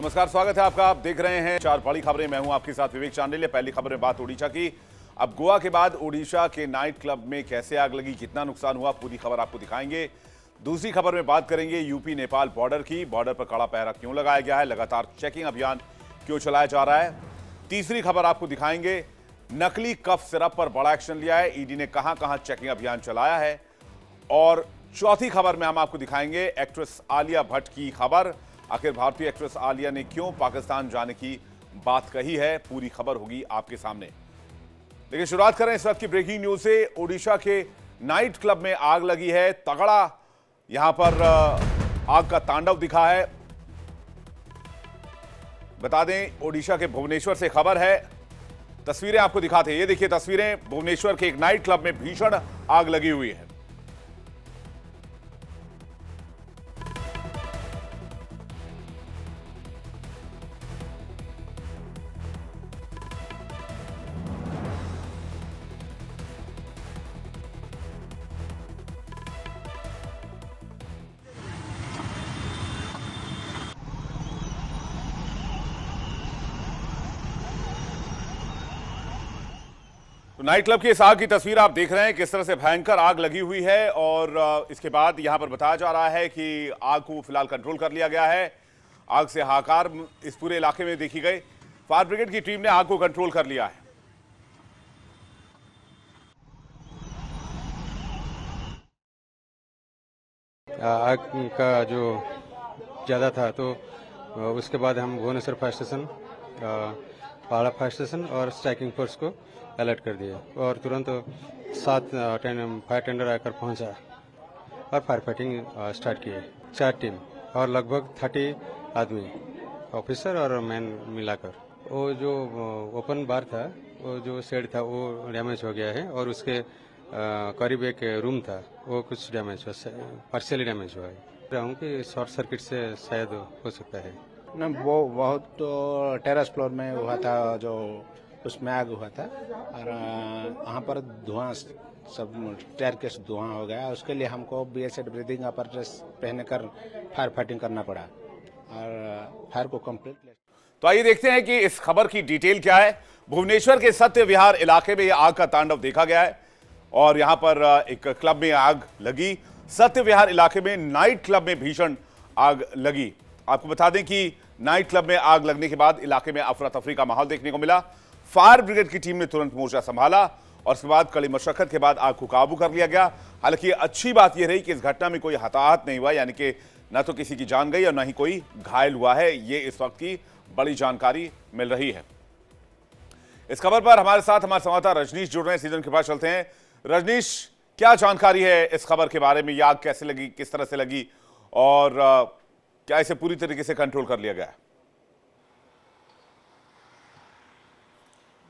नमस्कार, स्वागत है आपका। आप देख रहे हैं चार बड़ी खबरें। मैं हूं आपके साथ विवेक चांडिल्य। पहली खबर में बात ओडिशा की। अब गोवा के बाद ओडिशा के नाइट क्लब में कैसे आग लगी, कितना नुकसान हुआ, पूरी खबर आपको दिखाएंगे। दूसरी खबर में बात करेंगे यूपी नेपाल बॉर्डर की। बॉर्डर पर कड़ा पहरा क्यों लगाया गया है, लगातार चेकिंग अभियान क्यों चलाया जा रहा है। तीसरी खबर आपको दिखाएंगे नकली कफ सिरप पर बड़ा एक्शन लिया है, ईडी ने कहां कहां चेकिंग अभियान चलाया है। और चौथी खबर में हम आपको दिखाएंगे एक्ट्रेस आलिया भट्ट की खबर। आखिर भारतीय एक्ट्रेस आलिया ने क्यों पाकिस्तान जाने की बात कही है, पूरी खबर होगी आपके सामने। लेकिन शुरुआत करें इस वक्त की ब्रेकिंग न्यूज से। ओडिशा के नाइट क्लब में आग लगी है, तगड़ा यहां पर आग का तांडव दिखा है। बता दें ओडिशा के भुवनेश्वर से खबर है, तस्वीरें आपको दिखाते हैं। ये देखिए तस्वीरें, भुवनेश्वर के एक नाइट क्लब में भीषण आग लगी हुई है। तो नाइट क्लब की इस आग की तस्वीर आप देख रहे हैं, किस तरह से भयंकर आग लगी हुई है। और इसके बाद यहां पर बताया जा रहा है कि आग को फिलहाल कंट्रोल कर लिया गया है। आग से हाहाकार इस पूरे इलाके में देखी गई। फायर ब्रिगेड की टीम ने आग को कंट्रोल कर लिया है। आग का जो ज़्यादा था तो उसके बाद हम भुवनेश्वर फायर स्टेशन, पहाड़ा फायर स्टेशन और स्ट्राइकिंग फोर्स को अलर्ट कर दिया और तुरंत 7 फायर टेंडर आकर पहुंचा और फायर फाइटिंग स्टार्ट किए। 4 टीम और लगभग 30 आदमी, ऑफिसर और मैन मिलाकर। वो जो ओपन बार था, वो जो शेड था वो डैमेज हो गया है और उसके करीब एक रूम था, वो कुछ डैमेज हुआ, पार्शियली डैमेज हुआ है। रहा हूँ कि शॉर्ट सर्किट से शायद हो सकता है। न वो बहुत तो टेरेस फ्लोर में हुआ था, जो उसमें आग हुआ था और वहाँ पर धुआं, सब टायर के धुआं हो गया। उसके लिए हमको BSED ब्रीदिंग apparatus पहन कर फायर फाइटिंग करना पड़ा और फायर को कंप्लीट। तो आइए देखते हैं कि इस खबर की डिटेल क्या है। भुवनेश्वर के सत्य विहार इलाके में यह आग का तांडव देखा गया है और यहां पर एक क्लब में आग लगी। सत्य विहार इलाके में नाइट क्लब में भीषण आग लगी। आपको बता दें कि नाइट क्लब में आग लगने के बाद इलाके में अफरा तफरी का माहौल देखने को मिला। फायर ब्रिगेड की टीम ने तुरंत मोर्चा संभाला और उसके बाद कड़ी मशक्कत के बाद आग को काबू कर लिया गया। हालांकि अच्छी बात यह रही कि इस घटना में कोई हताहत नहीं हुआ, यानी कि न तो किसी की जान गई और न ही कोई घायल हुआ है। ये इस वक्त की बड़ी जानकारी मिल रही है। इस खबर पर हमारे साथ हमारे संवाददाता रजनीश जुड़ रहे हैं, सीजन के पास चलते हैं। रजनीश, क्या जानकारी है इस खबर के बारे में? ये आग कैसे लगी, किस तरह से लगी और क्या इसे पूरी तरीके से कंट्रोल कर लिया गया है?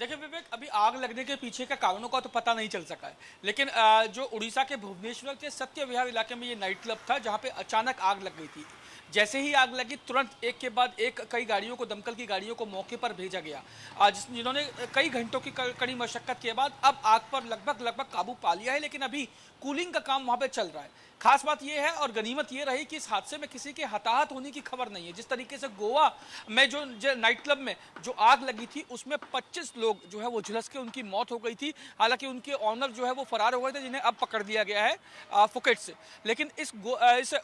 देखिए विवेक, अभी आग लगने के पीछे का कारणों का तो पता नहीं चल सका है, लेकिन जो उड़ीसा के भुवनेश्वर के सत्य विहार इलाके में ये नाइट क्लब था जहां पे अचानक आग लग गई थी। जैसे ही आग लगी तुरंत एक के बाद एक कई गाड़ियों को, दमकल की गाड़ियों को मौके पर भेजा गया, जिन्होंने कई घंटों की कड़ी मशक्कत के बाद अब आग पर लगभग काबू पा लिया है। लेकिन अभी कूलिंग का काम वहां पे चल रहा है। खास बात यह है और गनीमत यह रही कि इस हादसे में किसी के हताहत होने की खबर नहीं है। जिस तरीके से गोवा में जो नाइट क्लब में जो आग लगी थी उसमें 25 लोग जो है वो झुलस के उनकी मौत हो गई थी। हालांकि उनके ऑनर जो है वो फरार हो गए थे, जिन्हें अब पकड़ लिया गया है फुकेट से। लेकिन इस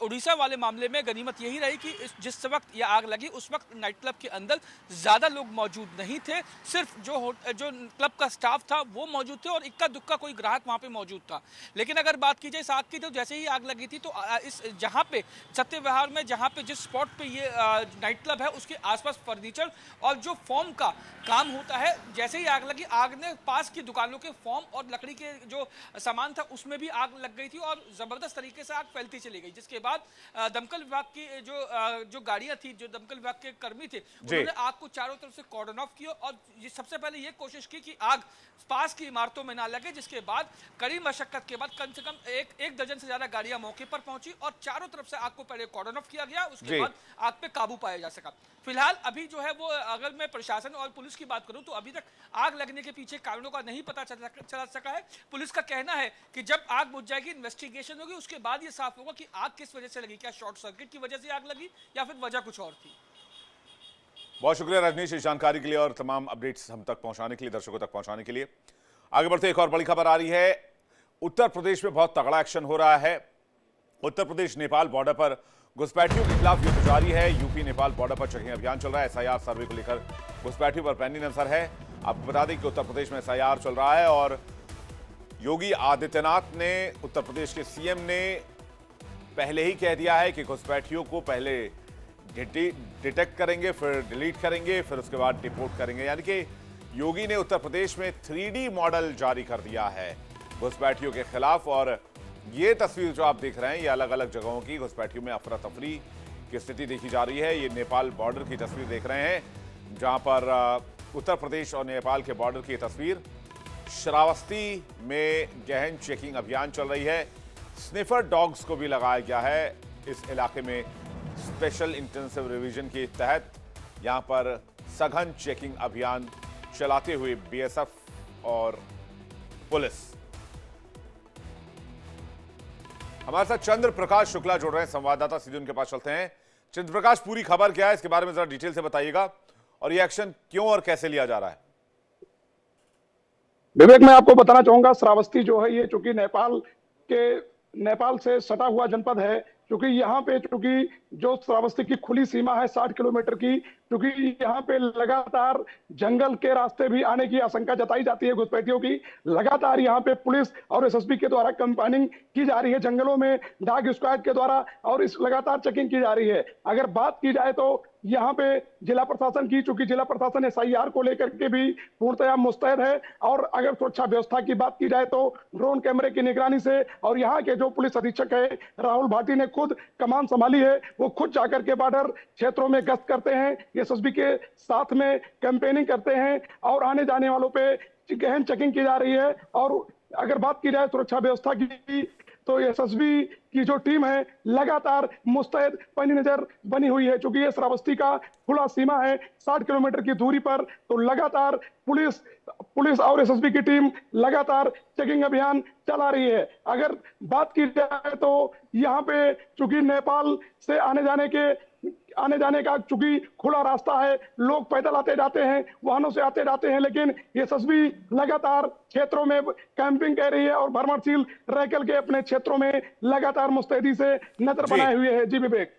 उड़ीसा वाले मामले में गनीमत यही रही कि जिस वक्त यह आग लगी उस वक्त नाइट क्लब के अंदर ज्यादा लोग मौजूद नहीं थे। सिर्फ जो क्लब का स्टाफ था वो मौजूद थे और इक्का दुक्का कोई ग्राहक वहां पे मौजूद था। लेकिन अगर बात की जाए इस आग की, तो जैसे ही आग लगी थी तो इस जहां पे सत्य विहार में, जहां पे जिस स्पॉट पे ये नाइट क्लब है उसके आसपास फर्नीचर और जो फॉर्म का काम होता है, जैसे ही आग लगी आग ने पास की दुकानों के फॉर्म और लकड़ी के जो सामान था उसमें भी आग लग गई थी और जबरदस्त तरीके से आग फैलती चली गई। जिसके बाद दमकल विभाग की जो गाड़ियां थी, जो दमकल विभाग के कर्मी थे, उन्होंने आग को चारों तरफ से कॉर्डन ऑफ किया और सबसे पहले ये कोशिश की कि आग पास की इमारतों में ना लगे। जिसके बाद कड़ी मशक्कत के बाद कम से कम एक दर्जन से ज्यादा गाड़ियां मौके पर पहुंची और चारों तरफ से आग को पहले कॉर्डन ऑफ किया गया, उसके बाद आग पे काबू पाया जा सका। फिलहाल अभी जो है वो, अगर मैं प्रशासन और पुलिस की बात करूं तो अभी तक आग लगने के पीछे कारणों का नहीं पता चला सका है। पुलिस का कहना है कि जब आग बुझ जाएगी, इन्वेस्टिगेशन होगी, उसके बाद ये साफ होगा कि आग किस वजह से लगी। क्या शॉर्ट सर्किट की वजह से आग लगी या फिर वजह कुछ और थी। बहुत शुक्रिया रजनीश इस जानकारी के लिए और तमाम अपडेट्स हम तक पहुंचाने के लिए, दर्शकों तक पहुंचाने के लिए। आगे बढ़ते एक और बड़ी खबर आ रही है। उत्तर प्रदेश में बहुत तगड़ा एक्शन हो रहा है। उत्तर प्रदेश नेपाल बॉर्डर पर घुसपैठियों के खिलाफ युद्ध जारी है। यूपी नेपाल बॉर्डर पर चेकिंग अभियान चल रहा है। एसआईआर सर्वे को लेकर घुसपैठियों पर पैनी नजर है। आपको बता दें कि उत्तर प्रदेश में एसआईआर चल रहा है और योगी आदित्यनाथ ने, उत्तर प्रदेश के सीएम ने पहले ही कह दिया है कि घुसपैठियों को पहले डिटेक्ट करेंगे, फिर डिलीट करेंगे, फिर उसके बाद डिपोर्ट करेंगे। यानी कि योगी ने उत्तर प्रदेश में 3D मॉडल जारी कर दिया है घुसपैठियों के खिलाफ। और ये तस्वीर जो आप देख रहे हैं, ये अलग अलग जगहों की घुसपैठियों में अफरा तफरी की स्थिति देखी जा रही है। ये नेपाल बॉर्डर की तस्वीर देख रहे हैं, जहां पर उत्तर प्रदेश और नेपाल के बॉर्डर की तस्वीर। श्रावस्ती में गहन चेकिंग अभियान चल रही है। स्निफर डॉग्स को भी लगाया गया है इस इलाके में। स्पेशल इंटेंसिव रिवीजन के तहत यहां पर सघन चेकिंग अभियान चलाते हुए बीएसएफ और पुलिस। हमारे साथ चंद्र प्रकाश शुक्ला जुड़ रहे हैं, संवाददाता, सीधे उनके पास चलते हैं। चंद्र प्रकाश, पूरी खबर क्या है, इसके बारे में जरा डिटेल से बताइएगा और ये एक्शन क्यों और कैसे लिया जा रहा है? विवेक, मैं आपको बताना चाहूंगा, श्रावस्ती जो है ये चूंकि नेपाल से सटा हुआ जनपद है, क्योंकि यहाँ पे चूंकि जो श्रावस्ती की खुली सीमा है 60 किलोमीटर की, क्योंकि यहाँ पे लगातार जंगल के रास्ते भी आने की आशंका जताई जाती है घुसपैठियों की। लगातार यहाँ पे पुलिस और एसएसबी के द्वारा कैंपेनिंग की जा रही है जंगलों में, डाग स्क्वाड के द्वारा, और इस लगातार चेकिंग की जा रही है। अगर बात की जाए तो यहाँ पे जिला प्रशासन की, चूंकि जिला प्रशासन एसआईआर को लेकर के भी पूर्णतया मुस्तैद है। और अगर सुरक्षा व्यवस्था की बात की जाए तो ड्रोन कैमरे की निगरानी से, और यहाँ के जो पुलिस अधीक्षक है राहुल भाटी ने खुद कमान संभाली है, वो खुद जाकर के बॉर्डर क्षेत्रों में गश्त करते हैं, एसएसबी के साथ में कैंपेनिंग करते हैं और आने जाने वालों पे गहन चेकिंग की जा रही है। और अगर बात की जाए सुरक्षा व्यवस्था की तो एसएसबी की जो टीम है लगातार मुस्तैद पैनी नजर बनी हुई है। चूंकि ये श्रावस्ती का खुला सीमा है 60 किलोमीटर की दूरी पर, तो लगातार पुलिस और एसएसबी की टीम लगातार चेकिंग अभियान चला रही है। अगर बात की जाए तो यहाँ पे चूंकि नेपाल से आने जाने का चूंकि खुला रास्ता है, लोग पैदल आते जाते हैं, वाहनों से आते जाते हैं, लेकिन एसएसबी लगातार क्षेत्रों में कैंपिंग कर रही है और भ्रमणशील रह के अपने क्षेत्रों में लगातार मुस्तैदी से नजर बनाए हुए है। जी विवेक।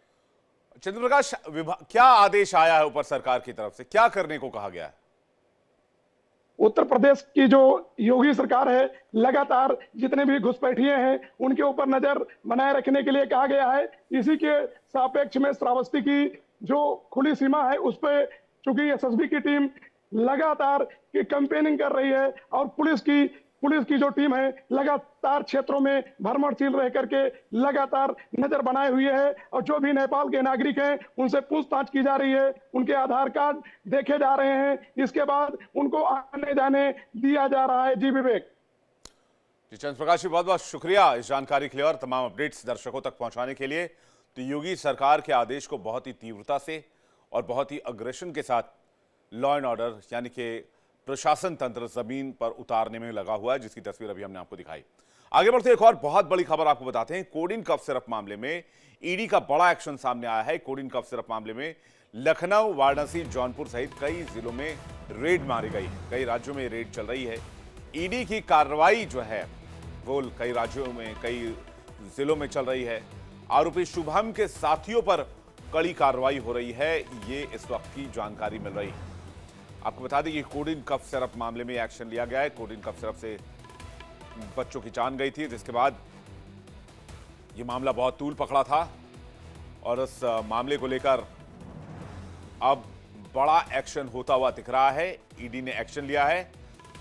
चंद्र प्रकाश, क्या आदेश आया है ऊपर सरकार की तरफ से, क्या करने को कहा गया है? उत्तर प्रदेश की जो योगी सरकार है, लगातार जितने भी घुसपैठिए हैं उनके ऊपर नजर बनाए रखने के लिए कहा गया है। इसी के सापेक्ष में श्रावस्ती की जो खुली सीमा है उस पर चूंकि एसएसबी की टीम लगातार कैंपेनिंग कर रही है और पुलिस की जो टीम है लगातार क्षेत्रों में भ्रमणशील रह करके लगातार नजर बनाए हुए है। और जो भी नेपाल के नागरिक हैं उनसे पूछताछ की जा रही है, उनके आधार कार्ड देखे जा रहे हैं, इसके बाद उनको आने जाने दिया जा रहा है। जी विवेक। जी चंद्र प्रकाश जी, बहुत बहुत शुक्रिया इस जानकारी के लिए और तमाम अपडेट्स दर्शकों तक पहुंचाने के लिए। तो योगी सरकार के आदेश को बहुत ही तीव्रता से और बहुत ही अग्रेशन के साथ लॉ एंड ऑर्डर यानी कि प्रशासन तंत्र जमीन पर उतारने में लगा हुआ है, जिसकी तस्वीर अभी हमने आपको दिखाई। आगे बढ़ते एक और बहुत बड़ी खबर आपको बताते हैं। कोडिन कफ सिरप मामले में ईडी का बड़ा एक्शन सामने आया है। कोडिन कफ सिरप मामले में लखनऊ, वाराणसी, जौनपुर सहित कई जिलों में रेड मारी गई है। कई राज्यों में रेड चल रही है। ईडी की कार्रवाई जो है वो कई राज्यों में, कई जिलों में चल रही है। आरोपी शुभम के साथियों पर कड़ी कार्रवाई हो रही है, ये इस वक्त की जानकारी मिल रही है। आपको बता दें कि कोडिन कफ सिरप मामले में एक्शन लिया गया है। कोडिन कफ सिरप से बच्चों की जान गई थी, जिसके बाद ये मामला बहुत तूल पकड़ा था और उस मामले को लेकर अब बड़ा एक्शन होता हुआ दिख रहा है। ईडी ने एक्शन लिया है।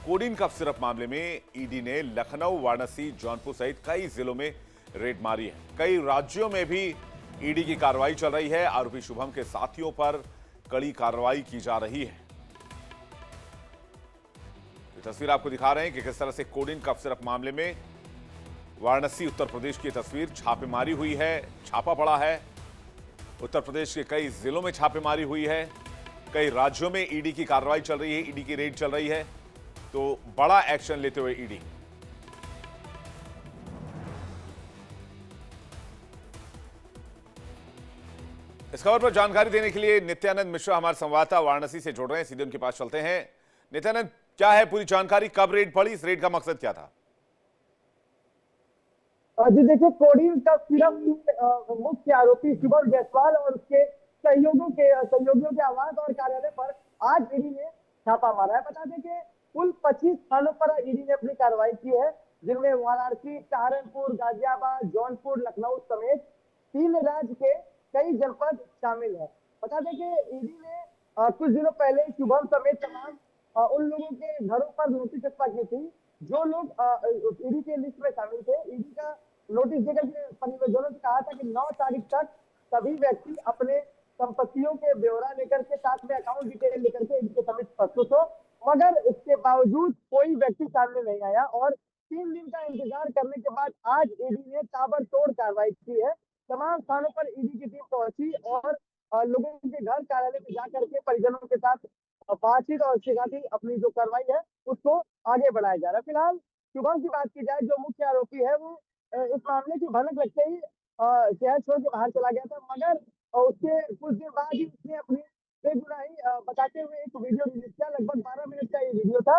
कोडिन कफ सिरप मामले में ईडी ने लखनऊ, वाराणसी, जौनपुर सहित कई जिलों में रेड मारी है। कई राज्यों में भी ईडी की कार्रवाई चल रही है। आरोपी शुभम के साथियों पर कड़ी कार्रवाई की जा रही है। तस्वीर आपको दिखा रहे हैं कि किस तरह से कोडिन कफ सिरप मामले में वाराणसी, उत्तर प्रदेश की तस्वीर, छापेमारी हुई है, छापा पड़ा है। उत्तर प्रदेश के कई जिलों में छापेमारी हुई है। कई राज्यों में ईडी की कार्रवाई चल रही है, ईडी की रेड चल रही है। तो बड़ा एक्शन लेते हुए ईडी इस खबर पर जानकारी देने के लिए नित्यानंद मिश्रा हमारे संवाददाता वाराणसी से जुड़ रहे हैं, सीधे उनके पास चलते हैं। नित्यानंद, क्या है पूरी जानकारी, कब रेड पड़ी, इस रेड का मकसद क्या था? जी देखिए, कोडीन का सिर्फ मुख्य आरोपी शुभम जायसवाल और उसके सहयोगियों के आवास और कार्यालय पर आज ईडी ने छापा मारा है। बता दें कि कुल 25 स्थानों पर ईडी ने अपनी कार्रवाई की है, जिनमें वाराणसी, सहारनपुर, गाजियाबाद, जौनपुर, लखनऊ समेत 3 राज्य के कई जनपद शामिल है। बता दें कि ईडी ने कुछ दिनों पहले शुभम समेत तमाम उन लोगों के घरों पर नोटिस की थी जो लोग ईडी के लिस्ट में शामिल थे। ईडी का नोटिस देकर के परिवारजनों से कहा था कि 9 तारीख तक सभी व्यक्ति अपने संपत्तियों के ब्यौरा लेकर के, साथ में अकाउंट डिटेल लेकर के ईडी के समक्ष प्रस्तुत हो, मगर इसके बावजूद कोई व्यक्ति सामने नहीं आया और 3 दिन का इंतजार करने के बाद आज ईडी ने ताबड़तोड़ कार्रवाई की है। तमाम स्थानों पर ईडी की टीम पहुंची और लोगों के घर, कार्यालय में जाकर के परिजनों के साथ बातचीत और उसके साथ ही अपनी जो कार्रवाई है उसको आगे बढ़ाया जा रहा है। फिलहाल शुभम की बात की जाए, जो मुख्य आरोपी है, वो इस मामले की भनक लगते ही शहर छोड़ के बाहर चला गया था, मगर उसके कुछ दिन बाद ही उसने अपनी बेगुनाही बताते हुए एक वीडियो रिलीज किया। लगभग 12 मिनट का ये वीडियो था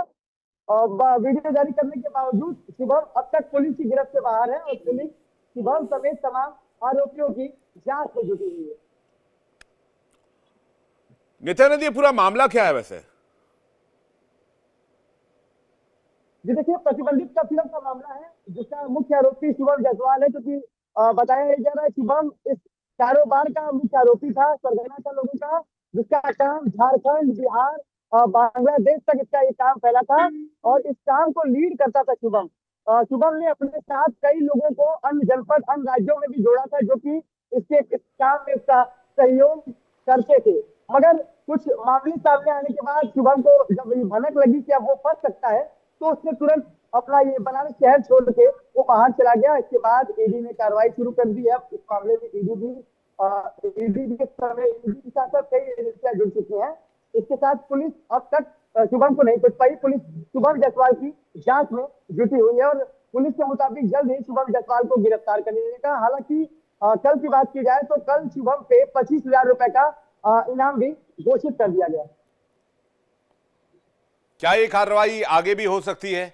और वीडियो जारी करने के बावजूद शुभम अब तक पुलिस की गिरफ्त से बाहर है और पुलिस शुभम समेत तमाम आरोपियों की जांच में जुटी हुई है। नित्यानंद, ये पूरा मामला क्या है वैसे? जी देखिए, प्रतिबंधित तस्करी का मामला है जिसका मुख्य आरोपी शुभम जायसवाल है, क्योंकि बताया जा रहा है शुभम इस कारोबार का मुख्य आरोपी था, सरगना था लोगों का, जिसका काम झारखंड, बिहार, बांग्लादेश तक इसका ये काम फैला था और इस काम को लीड करता था शुभम। शुभम ने अपने साथ कई लोगों को अन्य जनपद, अन्य राज्यों में भी जोड़ा था जो कि इसके इस काम में इसका सहयोग करते थे, मगर कुछ मामले सामने आने के बाद शुभम को जब ये भनक लगी कि अब वो फंस सकता है तो उसने तुरंत अपना ये बनारस शहर छोड़ के वो बाहर चला गया। इसके बाद ईडी ने कार्रवाई शुरू कर दी है। इस मामले में ईडी के साथ कई एजेंसियां जुड़ चुकी हैं। इसके साथ पुलिस अब तक शुभम को नहीं पकड़ पाई। पुलिस शुभम जायसवाल की जांच में जुटी हुई है और पुलिस के मुताबिक जल्द ही शुभम जायसवाल को गिरफ्तार कर लिया जाएगा। हालांकि कल की बात की जाए तो कल शुभम पे 25,000 रुपए का इनाम भी घोषित कर दिया गया। क्या ये कार्रवाई आगे भी हो सकती है?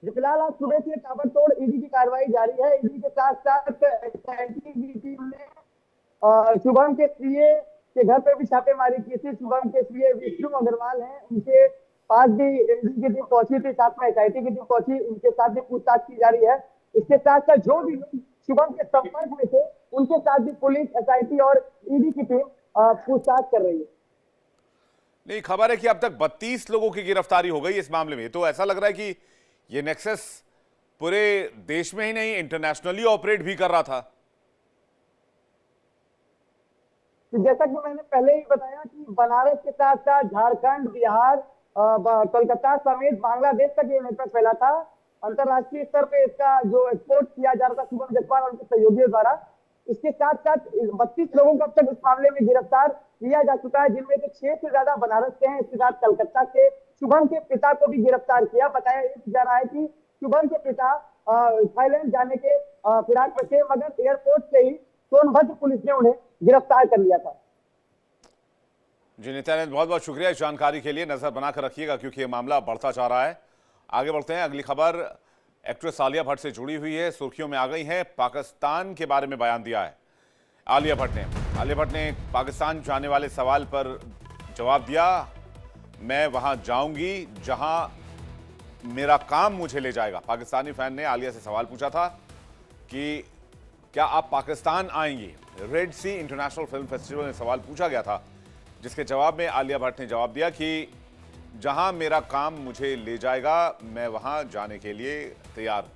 फिलहाल आज सुबह से ताबड़तोड़ ईडी की कार्रवाई जारी है। ईडी के साथ साथ की टीम ने शुभम के सीए के घर पे भी छापेमारी की थी। शुभम के सीए विष्णु अग्रवाल हैं, उनके पास भी ईडी की टीम पहुंची थी, साथ में एसआईटी की टीम पहुंची, उनके साथ भी पूछताछ की जा रही है। इसके साथ साथ जो भी लोग शुभम के संपर्क में थे उनके साथ भी पुलिस, एसआईटी और ईडी की टीम पूछताछ कर रही है। नहीं, खबर है कि अब तक 32 लोगों की गिरफ्तारी हो गई इस मामले में। तो ऐसा लग रहा है कि ये नेक्सस पूरे देश में ही नहीं, इंटरनेशनली ऑपरेट भी कर रहा था। जैसा कि मैंने पहले ही बताया कि बनारस के साथ साथ झारखंड, बिहार, कोलकाता समेत बांग्लादेश तक ये नेटवर्क फैला था। अंतरराष्ट्रीय स्तर पे इसका जो एक्सपोर्ट किया जा रहा था शुभम जायसवाल और उनके सहयोगियों द्वारा। इसके साथ साथ 32 लोगों को अब तक इस मामले में गिरफ्तार किया जा चुका है, जिनमें से 6 से ज्यादा बनारस के हैं। इसके साथ कलकत्ता के शुभम के पिता को भी गिरफ्तार किया। बताया जा रहा है कि शुभम के पिता थाईलैंड जाने के फिराक में थे, मगर एयरपोर्ट से ही सोनभद्र पुलिस ने उन्हें गिरफ्तार कर लिया था। जी नित्यानंद, बहुत बहुत शुक्रिया इस जानकारी के लिए। नजर बनाकर रखिएगा क्योंकि ये मामला बढ़ता जा रहा है। आगे बढ़ते हैं। अगली खबर एक्ट्रेस आलिया भट्ट से जुड़ी हुई है, सुर्खियों में आ गई है। पाकिस्तान के बारे में बयान दिया है आलिया भट्ट ने पाकिस्तान जाने वाले सवाल पर जवाब दिया, मैं वहां जाऊंगी जहां मेरा काम मुझे ले जाएगा। पाकिस्तानी फैन ने आलिया से सवाल पूछा था कि क्या आप पाकिस्तान आएंगी। रेड सी इंटरनेशनल फिल्म फेस्टिवल में सवाल पूछा गया था, जिसके जवाब में आलिया भट्ट ने जवाब दिया कि जहां मेरा काम मुझे ले जाएगा मैं वहां जाने के लिए तैयार हूं।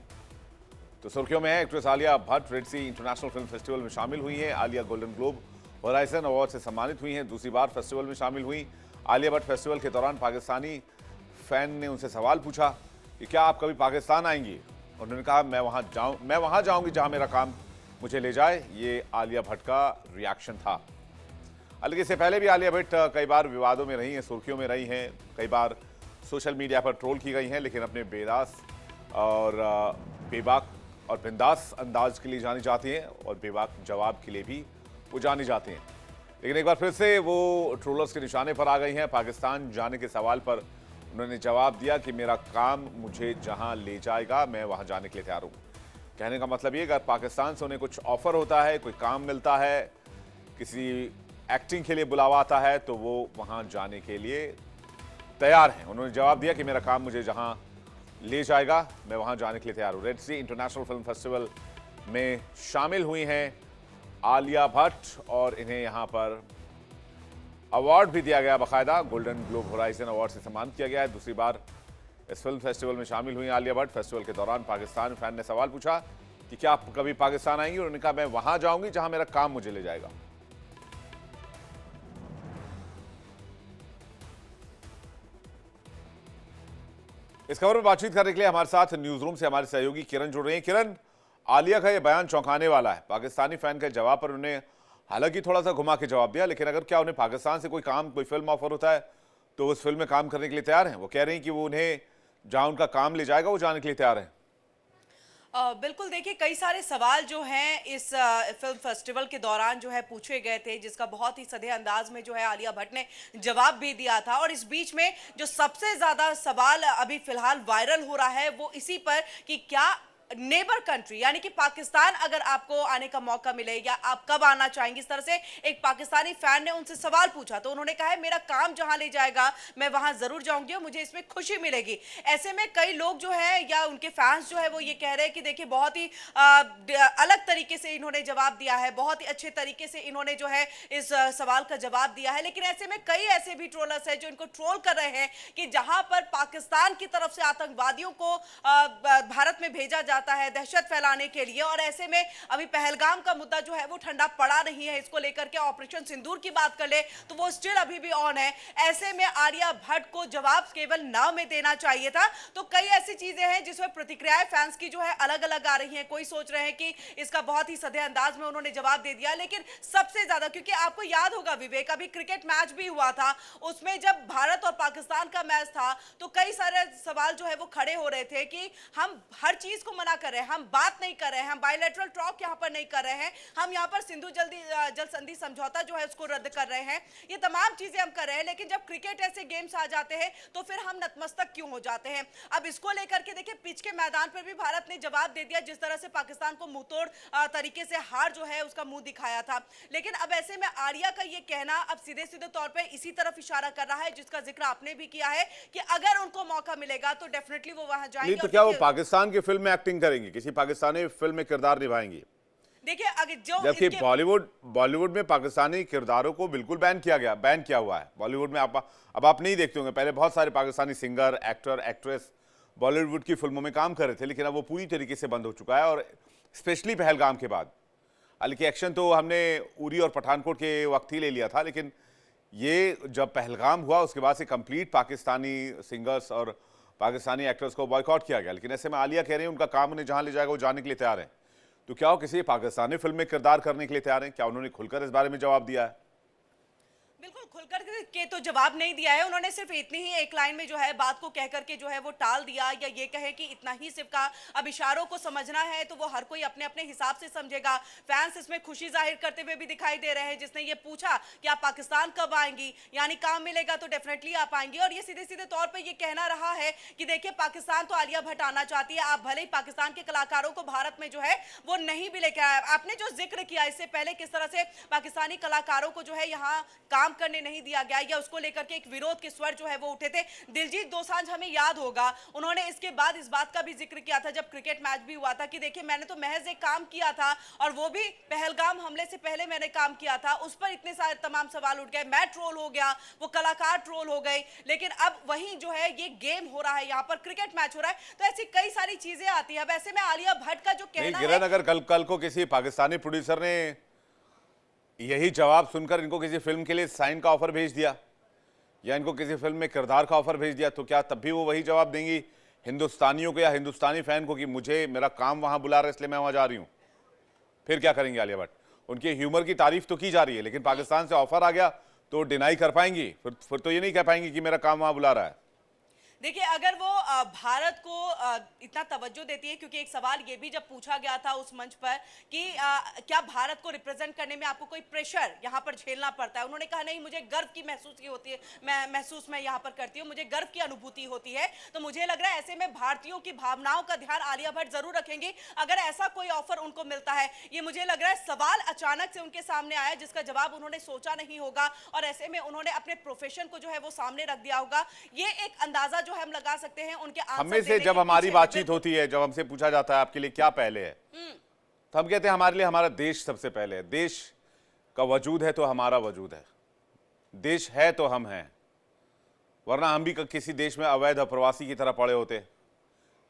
तो सुर्खियों में है एक्ट्रेस आलिया भट्ट रेड सी इंटरनेशनल फिल्म फेस्टिवल में शामिल हुई हैं। Alia golden globe horizon award से सम्मानित हुई हैं, दूसरी बार फेस्टिवल में शामिल हुई। आलिया भट्ट फेस्टिवल के दौरान पाकिस्तानी फैन ने उनसे सवाल पूछा कि क्या आप कभी पाकिस्तान आएंगी। उन्होंने कहा मैं वहां जाऊंगी जहां मेरा काम मुझे ले जाए। ये आलिया भट्ट का रिएक्शन था। हालांकि इससे पहले भी आलिया भट्ट कई बार विवादों में रही हैं, सुर्खियों में रही हैं, कई बार सोशल मीडिया पर ट्रोल की गई हैं, लेकिन अपने बेदास और बेबाक और बिंदास अंदाज के लिए जानी जाती हैं और बेबाक जवाब के लिए भी वो जानी जाती हैं। लेकिन एक बार फिर से वो ट्रोलर्स के निशाने पर आ गई हैं। पाकिस्तान जाने के सवाल पर उन्होंने जवाब दिया कि मेरा काम मुझे जहां ले जाएगा मैं वहां जाने के लिए तैयार हूं। कहने का मतलब ये, अगर पाकिस्तान से उन्हें कुछ ऑफर होता है, कोई काम मिलता है, किसी एक्टिंग के लिए बुलावा आता है, तो वो वहां जाने के लिए तैयार हैं। उन्होंने जवाब दिया कि मेरा काम मुझे जहां ले जाएगा मैं वहां जाने के लिए तैयार हूं। रेड सी इंटरनेशनल फिल्म फेस्टिवल में शामिल हुई हैं आलिया भट्ट और इन्हें यहां पर अवार्ड भी दिया गया, बाकायदा गोल्डन ग्लोब होराइजन अवार्ड से सम्मानित किया गया है। दूसरी बार इस फिल्म फेस्टिवल में शामिल हुई आलिया भट्ट। फेस्टिवल के दौरान पाकिस्तान फैन ने सवाल पूछा कि क्या आप कभी पाकिस्तान आएंगी, और उन्होंने कहा मैं वहां जाऊंगी जहां मेरा काम मुझे ले जाएगा। इस खबर में बातचीत करने के लिए हमारे साथ न्यूज रूम से हमारे सहयोगी किरण जुड़ रहे हैं। किरण, आलिया का यह बयान चौंकाने वाला है। पाकिस्तानी फैन के जवाब पर उन्हें हालांकि थोड़ा सा घुमा के जवाब दिया, लेकिन अगर क्या उन्हें पाकिस्तान से कोई काम, कोई फिल्म ऑफर होता है तो उस फिल्म में काम करने के लिए तैयार हैं। वो कह रही हैं कि वो उन्हें जहां उनका काम ले जाएगा वो जाने के लिए तैयार हैं। बिल्कुल, देखिए कई सारे सवाल जो हैं इस फिल्म फेस्टिवल के दौरान जो है पूछे गए थे, जिसका बहुत ही सधे अंदाज में जो है आलिया भट्ट ने जवाब भी दिया था। और इस बीच में जो सबसे ज्यादा सवाल अभी फिलहाल वायरल हो रहा है वो इसी पर कि क्या नेबर कंट्री यानी कि पाकिस्तान अगर आपको आने का मौका मिले या आप कब आना चाहेंगे, इस तरह से एक पाकिस्तानी फैन ने उनसे सवाल पूछा तो उन्होंने कहा है मेरा काम जहां ले जाएगा मैं वहां जरूर जाऊंगी और मुझे इसमें खुशी मिलेगी। ऐसे में कई लोग जो है या उनके फैंस जो है वो ये कह रहे हैं कि देखिए बहुत ही अलग तरीके से इन्होंने जवाब दिया है, बहुत ही अच्छे तरीके से इन्होंने जो है इस सवाल का जवाब दिया है। लेकिन ऐसे में कई ऐसे भी ट्रोलर्स हैं जो इनको ट्रोल कर रहे हैं कि जहां पर पाकिस्तान की तरफ से आतंकवादियों को भारत में भेजा जाता है दहशत फैलाने के लिए, और ऐसे में अभी पहलगाम का मुद्दा जो है वो ठंडा पड़ा नहीं है। इसको लेकर के ऑपरेशन सिंदूर की बात कर ले तो वो स्टिल अभी भी ऑन है। ऐसे में आलिया भट्ट को जवाब केवल नाम में देना चाहिए था। तो कई ऐसी चीजें हैं जिसमें प्रतिक्रियाएं फैंस की जो है अलग अलग आ रही हैं। कोई सोच रहे हैं कि इसका बहुत ही सधे अंदाज में उन्होंने जवाब दे दिया, लेकिन सबसे ज्यादा, क्योंकि आपको याद होगा विवेक, अभी क्रिकेट मैच भी हुआ था, उसमें जब भारत और पाकिस्तान का मैच था तो कई सारे सवाल जो है वो खड़े हो रहे थे कि हम हर चीज को मना कर रहे हैं, हम बात नहीं कर रहे हैं, हम बायलैटरल टॉक यहां पर नहीं कर रहे हैं, हम यहां पर सिंधु जल संधि समझौता जो है उसको रद्द कर रहे हैं, ये तमाम चीजें हम कर रहे हैं। लेकिन जब क्रिकेट ऐसे गेम्स आ जाते हैं तो फिर हम नतमस्तक क्यों हो जाते हैं। अब इसको लेकर के देखिए पिच के मैदान पर भी भारत ने जवाब दे दिया, जिस तरह से पाकिस्तान को मुंहतोड़ तरीके से हार जो है उसका मुंह दिखाया था। लेकिन अब ऐसे में आलिया का ये कहना अब सीधे सीधे तौर पर इसी तरफ इशारा कर रहा है जिसका जिक्र आपने भी किया है कि अगर उनको मौका मिलेगा तो डेफिनेटली वो वहां जाएंगे। तो क्या वो पाकिस्तान की फिल्म में एक्टिंग करेंगी, किसी पाकिस्तानी फिल्म में किरदार निभाएंगी? देखिए अगर जो जबकि बॉलीवुड में पाकिस्तानी किरदारों को बिल्कुल बैन किया हुआ है। बॉलीवुड में अब आप नहीं देखते होंगे, पहले बहुत सारे Pakistani singer, actor, actress Bollywood की फिल्मों में काम कर रहे थे, लेकिन अब वो पूरी तरीके से बंद हो चुका है। और स्पेशली पहलगाम के बाद, हालांकि एक्शन तो हमने उरी और पठानकोट के वक्त ही ले लिया था, लेकिन ये जब पहलगाम हुआ उसके बाद से कंप्लीट पाकिस्तानी सिंगर्स और पाकिस्तानी एक्टर्स को बॉयकॉट किया गया। लेकिन ऐसे में आलिया कह रही है उनका काम उन्हें जहां ले जाएगा वो जाने के लिए तैयार है। तो क्या वो किसी पाकिस्तानी फिल्म में किरदार करने के लिए तैयार हैं? क्या उन्होंने खुलकर इस बारे में जवाब दिया है? बिल्कुल खुलकर के तो जवाब नहीं दिया है उन्होंने, सिर्फ इतनी ही एक लाइन में जो है बात को कह करके जो है वो टाल दिया, या ये कहे कि इतना ही सिर्फ का अब इशारों को समझना है तो वो हर कोई अपने अपने हिसाब से समझेगा। फैंस इसमें खुशी जाहिर करते हुए भी दिखाई दे रहे हैं। जिसने ये पूछा कि आप पाकिस्तान कब आएंगी, यानी काम मिलेगा तो डेफिनेटली आप आएंगी, और ये सीधे सीधे तौर पर ये कहना रहा है कि देखिए पाकिस्तान तो आलिया भट्ट आना चाहती है, आप भले ही पाकिस्तान के कलाकारों को भारत में जो है वो नहीं भी लेकर आए। आपने जो जिक्र किया इससे पहले किस तरह से पाकिस्तानी कलाकारों को जो है यहाँ काम करने नहीं दिया गया या उसको लेकर के एक विरोध के स्वर जो है वो उठे थे। दिलजीत दोसांझ हमें याद होगा, उन्होंने इसके बाद इस बात का भी जिक्र किया था जब क्रिकेट मैच भी हुआ था कि देखिए मैंने तो महज एक काम किया था और वो भी पहलगाम हमले से पहले मैंने काम किया था, उस पर इतने सारे तमाम सवाल उठ गए, मैं ट्रोल हो गया, वो कलाकार ट्रोल हो गए। लेकिन अब वहीं जो है ये गेम हो रहा है, यहाँ पर क्रिकेट मैच हो रहा है, तो ऐसी कई सारी चीजें आती है। अब ऐसे में आलिया भट्ट का जो कहना है, अगर कल को किसी पाकिस्तानी प्रोड्यूसर ने यही जवाब सुनकर इनको किसी फिल्म के लिए साइन का ऑफर भेज दिया या इनको किसी फिल्म में किरदार का ऑफर भेज दिया, तो क्या तब भी वो वही जवाब देंगी हिंदुस्तानियों को या हिंदुस्तानी फैन को कि मुझे मेरा काम वहां बुला रहा है इसलिए मैं वहां जा रही हूं? फिर क्या करेंगे आलिया भट्ट? उनके ह्यूमर की तारीफ तो की जा रही है, लेकिन पाकिस्तान से ऑफर आ गया तो डिनाई कर पाएंगी? फिर तो ये नहीं कह पाएंगी कि मेरा काम वहां बुला रहा है। देखिए, अगर वो भारत को इतना तवज्जो देती है, क्योंकि एक सवाल ये भी जब पूछा गया था उस मंच पर कि क्या भारत को रिप्रेजेंट करने में आपको कोई प्रेशर यहाँ पर झेलना पड़ता है, उन्होंने कहा नहीं, मुझे गर्व की महसूस होती है, मैं यहाँ पर करती हूँ, मुझे गर्व की अनुभूति होती है। तो मुझे लग रहा है ऐसे में भारतीयों की भावनाओं का ध्यान आलिया भट्ट जरूर रखेंगी अगर ऐसा कोई ऑफर उनको मिलता है। ये मुझे लग रहा है सवाल अचानक से उनके सामने आया जिसका जवाब उन्होंने सोचा नहीं होगा, और ऐसे में उन्होंने अपने प्रोफेशन को जो है वो सामने रख दिया होगा। ये एक अंदाजा जो हम लगा सकते हैं उनके आंसर हमें से देने जब के हमारी पीछे। बातचीत होती है, जब हमसे पूछा जाता है आपके लिए क्या पहले है, तो हम कहते हैं हमारे लिए हमारा देश सबसे पहले है। देश का वजूद है तो हमारा वजूद है, देश है तो हम हैं, वरना हम भी किसी देश में अवैध प्रवासी की तरह पड़े होते,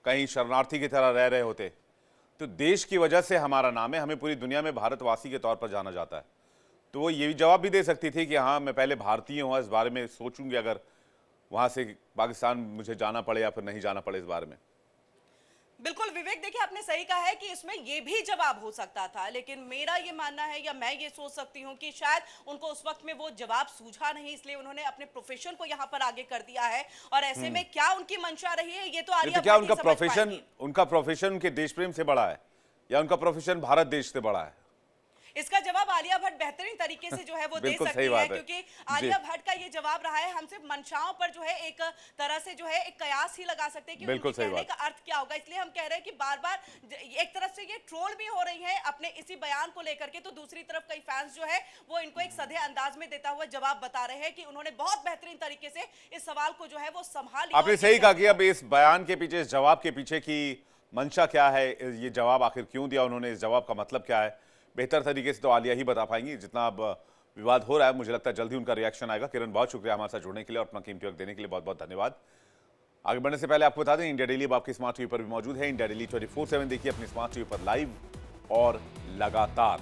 कहीं शरणार्थी की तरह रह रहे होते। तो देश की वजह से हमारा नाम है, हमें पूरी दुनिया में भारतवासी के तौर पर जाना जाता है। तो वो ये जवाब भी दे सकती थी कि हाँ, मैं पहले भारतीय हूँ, इस बारे में सोचूंगी अगर वहां से पाकिस्तान मुझे जाना पड़े या फिर नहीं जाना पड़े इस बारे में। बिल्कुल विवेक, देखिए आपने सही कहा है कि इसमें ये भी जवाब हो सकता था, लेकिन मेरा ये मानना है या मैं ये सोच सकती हूँ कि शायद उनको उस वक्त में वो जवाब सूझा नहीं, इसलिए उन्होंने अपने प्रोफेशन को यहाँ पर आगे कर दिया है। और ऐसे में क्या उनकी मंशा रही है ये तो आलिया क्या भट्ट ही समझ पाएंगी। उनका प्रोफेशन उनके देश प्रेम से बड़ा है या उनका प्रोफेशन भारत देश से बड़ा है? इसका जवाब आलिया भट्ट बेहतरीन तरीके से जो है वो दे बिल्कुल सकती सही है, बात है। क्योंकि आलिया भट्ट का ये जवाब रहा है। हम सिर्फ मंशाओं पर जो है एक तरह से जो है एक कयास ही लगा सकते हैं कि बिल्कुल उनके सही कहने बात। का अर्थ क्या होगा। इसलिए हम कह रहे हैं कि बार बार एक तरफ से ये ट्रोल भी हो रही है अपने इसी बयान को लेकर के, तो दूसरी तरफ कई फैंस जो है वो इनको एक सधे अंदाज में देता हुआ जवाब बता रहे हैं कि उन्होंने बहुत बेहतरीन तरीके से इस सवाल को जो है वो संभाल लिया। आपने सही कहा कि अब इस बयान के पीछे, इस जवाब के पीछे की मंशा क्या है, ये जवाब आखिर क्यों दिया उन्होंने, इस जवाब का मतलब क्या है, बेहतर तरीके से तो आलिया ही बता पाएंगी। जितना अब विवाद हो रहा है, मुझे लगता है जल्दी उनका रिएक्शन आएगा। किरण, बहुत शुक्रिया हमारे साथ जुड़ने के लिए और अपना कीमती वक्त देने के लिए, बहुत बहुत धन्यवाद। आगे बढ़ने से पहले आपको बता दें, इंडिया डेली अब आपकी स्मार्ट टीवी पर भी मौजूद है। इंडिया डेली 24/7 देखिए अपनी स्मार्ट टीवी पर लाइव और लगातार।